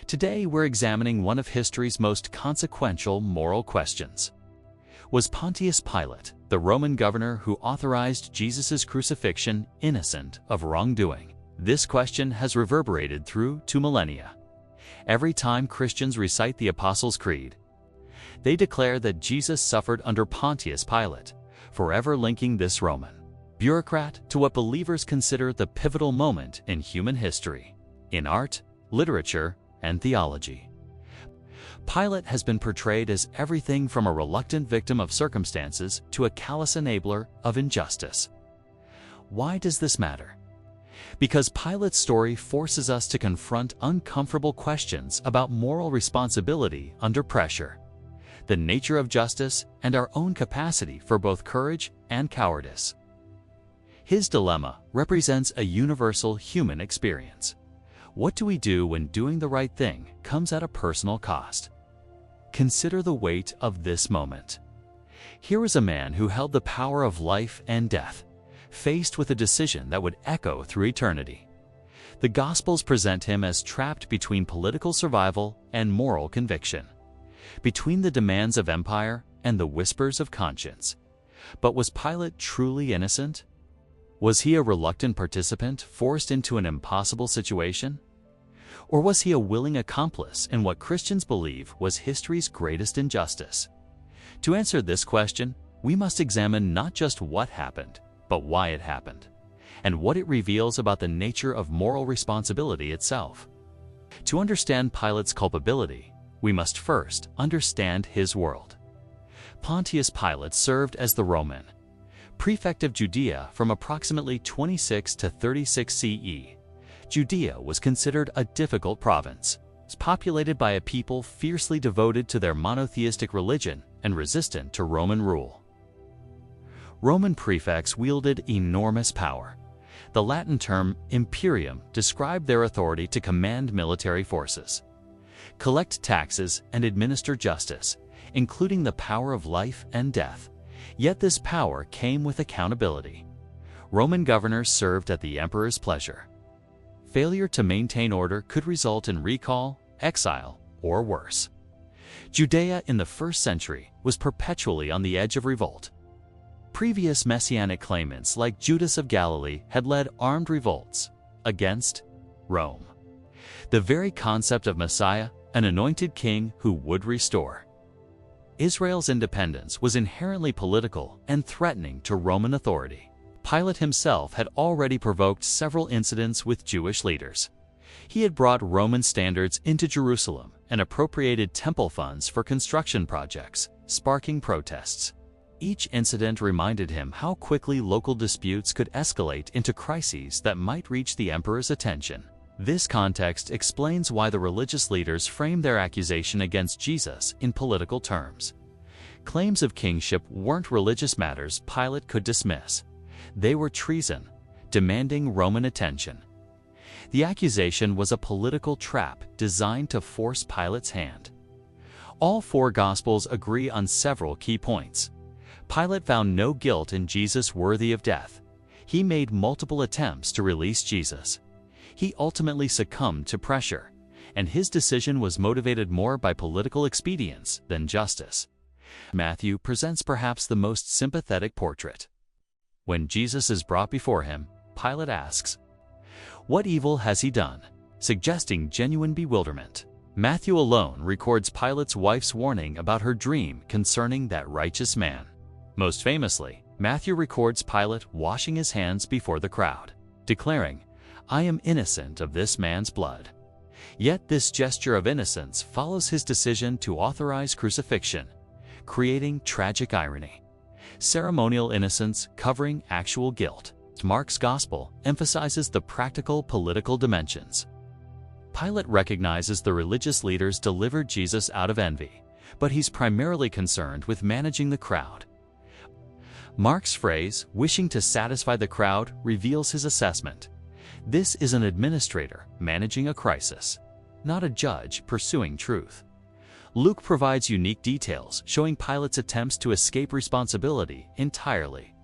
Today we're examining one of history's most consequential moral questions. Was Pontius Pilate, the Roman governor who authorized Jesus' crucifixion, innocent of wrongdoing? This question has reverberated through to millennia. Every time Christians recite the Apostles' Creed, they declare that Jesus suffered under Pontius Pilate, forever linking this Roman bureaucrat to what believers consider the pivotal moment in human history, in art, literature, and theology. Pilate has been portrayed as everything from a reluctant victim of circumstances to a callous enabler of injustice. Why does this matter? Because Pilate's story forces us to confront uncomfortable questions about moral responsibility under pressure, the nature of justice, and our own capacity for both courage and cowardice. His dilemma represents a universal human experience. What do we do when doing the right thing comes at a personal cost? Consider the weight of this moment. Here was a man who held the power of life and death, faced with a decision that would echo through eternity. The Gospels present him as trapped between political survival and moral conviction, between the demands of empire and the whispers of conscience. But was Pilate truly innocent? Was he a reluctant participant forced into an impossible situation? Or was he a willing accomplice in what Christians believe was history's greatest injustice? To answer this question, we must examine not just what happened, but why it happened, and what it reveals about the nature of moral responsibility itself. To understand Pilate's culpability, we must first understand his world. Pontius Pilate served as the Roman prefect of Judea from approximately 26 to 36 CE. Judea was considered a difficult province, populated by a people fiercely devoted to their monotheistic religion and resistant to Roman rule. Roman prefects wielded enormous power. The Latin term imperium described their authority to command military forces, collect taxes, and administer justice, including the power of life and death. Yet this power came with accountability. Roman governors served at the emperor's pleasure. Failure to maintain order could result in recall, exile, or worse. Judea in the 1st century was perpetually on the edge of revolt. Previous messianic claimants like Judas of Galilee had led armed revolts against Rome. The very concept of Messiah, an anointed king who would restore Israel's independence, was inherently political and threatening to Roman authority. Pilate himself had already provoked several incidents with Jewish leaders. He had brought Roman standards into Jerusalem and appropriated temple funds for construction projects, sparking protests. Each incident reminded him how quickly local disputes could escalate into crises that might reach the emperor's attention. This context explains why the religious leaders framed their accusation against Jesus in political terms. Claims of kingship weren't religious matters Pilate could dismiss. They were treason, demanding Roman attention. The accusation was a political trap designed to force Pilate's hand. All 4 Gospels agree on several key points. Pilate found no guilt in Jesus worthy of death. He made multiple attempts to release Jesus. He ultimately succumbed to pressure, and his decision was motivated more by political expedience than justice. Matthew presents perhaps the most sympathetic portrait. When Jesus is brought before him, Pilate asks, "What evil has he done?" suggesting genuine bewilderment. Matthew alone records Pilate's wife's warning about her dream concerning that righteous man. Most famously, Matthew records Pilate washing his hands before the crowd, declaring, "I am innocent of this man's blood." Yet this gesture of innocence follows his decision to authorize crucifixion, creating tragic irony. Ceremonial innocence covering actual guilt. Mark's Gospel emphasizes the practical political dimensions. Pilate recognizes the religious leaders delivered Jesus out of envy, but he's primarily concerned with managing the crowd. Mark's phrase, "wishing to satisfy the crowd," reveals his assessment. This is an administrator managing a crisis, not a judge pursuing truth. Luke provides unique details showing Pilate's attempts to escape responsibility entirely.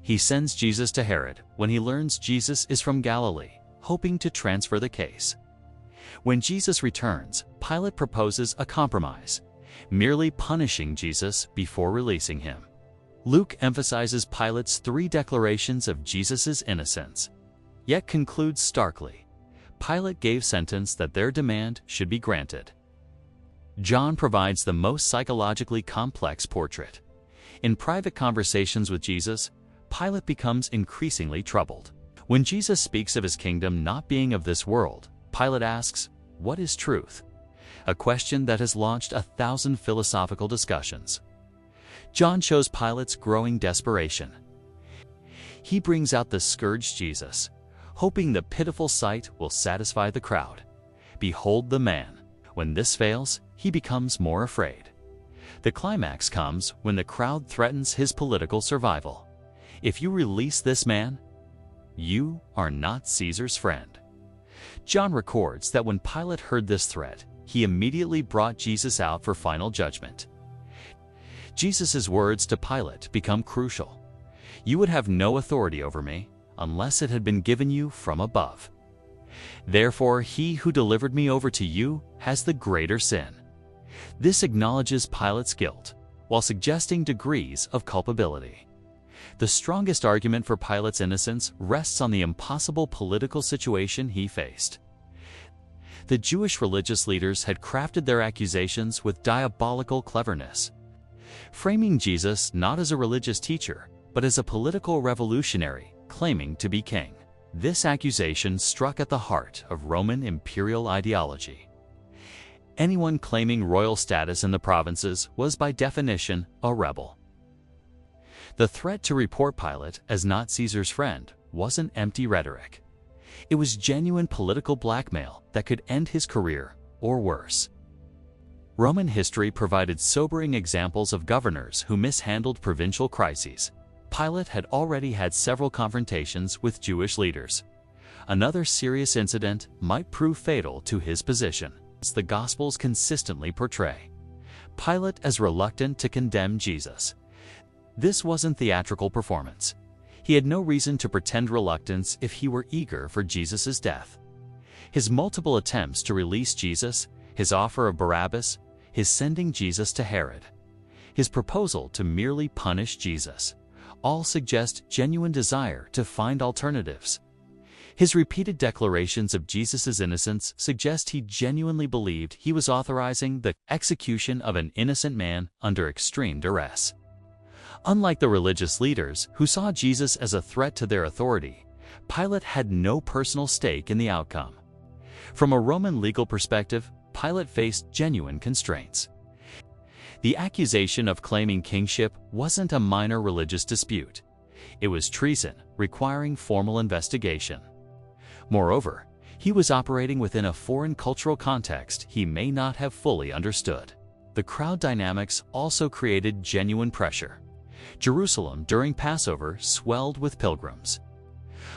He sends Jesus to Herod when he learns Jesus is from Galilee, hoping to transfer the case. When Jesus returns, Pilate proposes a compromise, merely punishing Jesus before releasing him. Luke emphasizes Pilate's 3 declarations of Jesus' innocence, yet concludes starkly, Pilate gave sentence that their demand should be granted. John provides the most psychologically complex portrait. In private conversations with Jesus, Pilate becomes increasingly troubled. When Jesus speaks of his kingdom not being of this world, Pilate asks, "What is truth?" A question that has launched 1,000 philosophical discussions. John shows Pilate's growing desperation. He brings out the scourged Jesus, hoping the pitiful sight will satisfy the crowd. Behold the man. When this fails, he becomes more afraid. The climax comes when the crowd threatens his political survival. If you release this man, you are not Caesar's friend. John records that when Pilate heard this threat, he immediately brought Jesus out for final judgment. Jesus' words to Pilate become crucial. You would have no authority over me unless it had been given you from above. Therefore, he who delivered me over to you has the greater sin. This acknowledges Pilate's guilt, while suggesting degrees of culpability. The strongest argument for Pilate's innocence rests on the impossible political situation he faced. The Jewish religious leaders had crafted their accusations with diabolical cleverness, framing Jesus not as a religious teacher, but as a political revolutionary claiming to be king. This accusation struck at the heart of Roman imperial ideology. Anyone claiming royal status in the provinces was by definition a rebel. The threat to report Pilate as not Caesar's friend wasn't empty rhetoric. It was genuine political blackmail that could end his career, or worse. Roman history provided sobering examples of governors who mishandled provincial crises. Pilate had already had several confrontations with Jewish leaders. Another serious incident might prove fatal to his position, as the Gospels consistently portray Pilate as reluctant to condemn Jesus. This wasn't theatrical performance. He had no reason to pretend reluctance if he were eager for Jesus' death. His multiple attempts to release Jesus, his offer of Barabbas, his sending Jesus to Herod, his proposal to merely punish Jesus, all suggest genuine desire to find alternatives. His repeated declarations of Jesus' innocence suggest he genuinely believed he was authorizing the execution of an innocent man under extreme duress. Unlike the religious leaders who saw Jesus as a threat to their authority, Pilate had no personal stake in the outcome. From a Roman legal perspective, Pilate faced genuine constraints. The accusation of claiming kingship wasn't a minor religious dispute. It was treason, requiring formal investigation. Moreover, he was operating within a foreign cultural context he may not have fully understood. The crowd dynamics also created genuine pressure. Jerusalem during Passover swelled with pilgrims.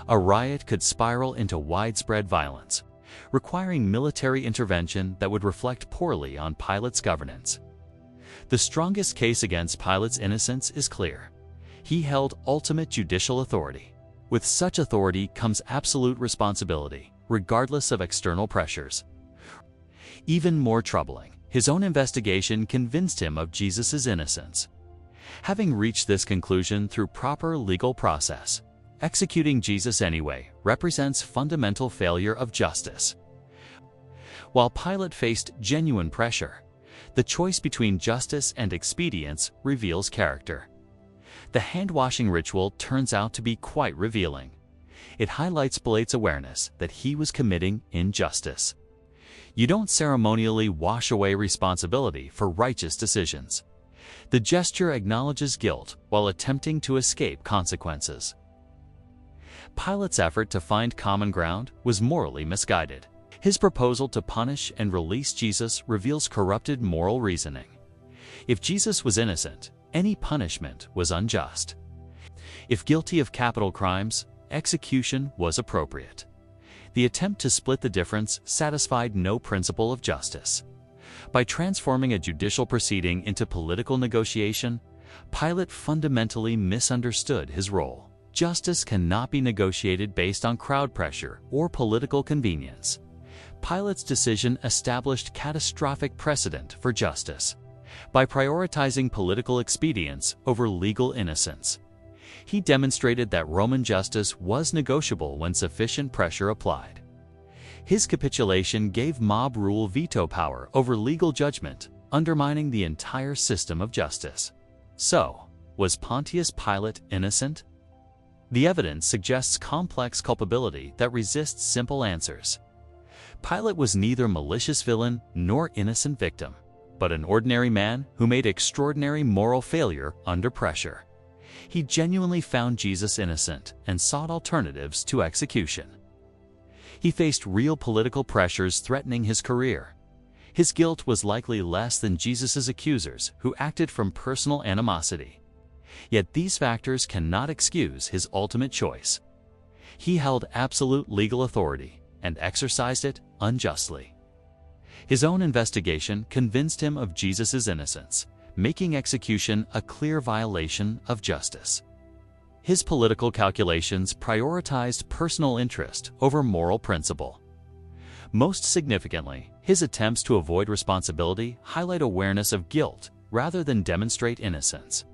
A riot could spiral into widespread violence, requiring military intervention that would reflect poorly on Pilate's governance. The strongest case against Pilate's innocence is clear. He held ultimate judicial authority. With such authority comes absolute responsibility, regardless of external pressures. Even more troubling, his own investigation convinced him of Jesus' innocence. Having reached this conclusion through proper legal process, executing Jesus anyway represents fundamental failure of justice. While Pilate faced genuine pressure, the choice between justice and expedience reveals character. The hand-washing ritual turns out to be quite revealing. It highlights Pilate's awareness that he was committing injustice. You don't ceremonially wash away responsibility for righteous decisions. The gesture acknowledges guilt while attempting to escape consequences. Pilate's effort to find common ground was morally misguided. His proposal to punish and release Jesus reveals corrupted moral reasoning. If Jesus was innocent, any punishment was unjust. If guilty of capital crimes, execution was appropriate. The attempt to split the difference satisfied no principle of justice. By transforming a judicial proceeding into political negotiation, Pilate fundamentally misunderstood his role. Justice cannot be negotiated based on crowd pressure or political convenience. Pilate's decision established catastrophic precedent for justice. By prioritizing political expedience over legal innocence, he demonstrated that Roman justice was negotiable when sufficient pressure applied. His capitulation gave mob rule veto power over legal judgment, undermining the entire system of justice. So, was Pontius Pilate innocent? The evidence suggests complex culpability that resists simple answers. Pilate was neither malicious villain nor innocent victim, but an ordinary man who made extraordinary moral failure under pressure. He genuinely found Jesus innocent and sought alternatives to execution. He faced real political pressures threatening his career. His guilt was likely less than Jesus' accusers, who acted from personal animosity. Yet these factors cannot excuse his ultimate choice. He held absolute legal authority and exercised it unjustly. His own investigation convinced him of Jesus' innocence, making execution a clear violation of justice. His political calculations prioritized personal interest over moral principle. Most significantly, his attempts to avoid responsibility highlight awareness of guilt rather than demonstrate innocence.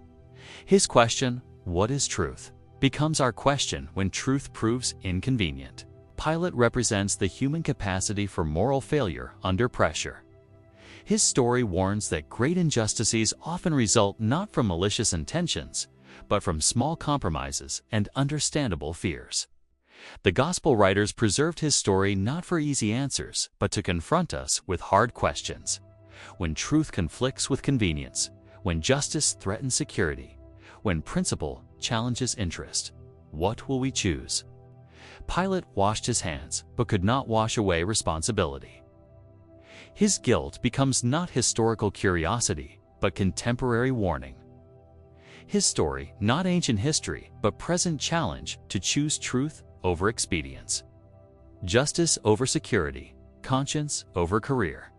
His question, "What is truth?" becomes our question when truth proves inconvenient. Pilate represents the human capacity for moral failure under pressure. His story warns that great injustices often result not from malicious intentions, but from small compromises and understandable fears. The Gospel writers preserved his story not for easy answers, but to confront us with hard questions. When truth conflicts with convenience, when justice threatens security, when principle challenges interest, what will we choose? Pilate washed his hands, but could not wash away responsibility. His guilt becomes not historical curiosity, but contemporary warning. His story, not ancient history, but present challenge to choose truth over expedience. Justice over security, conscience over career.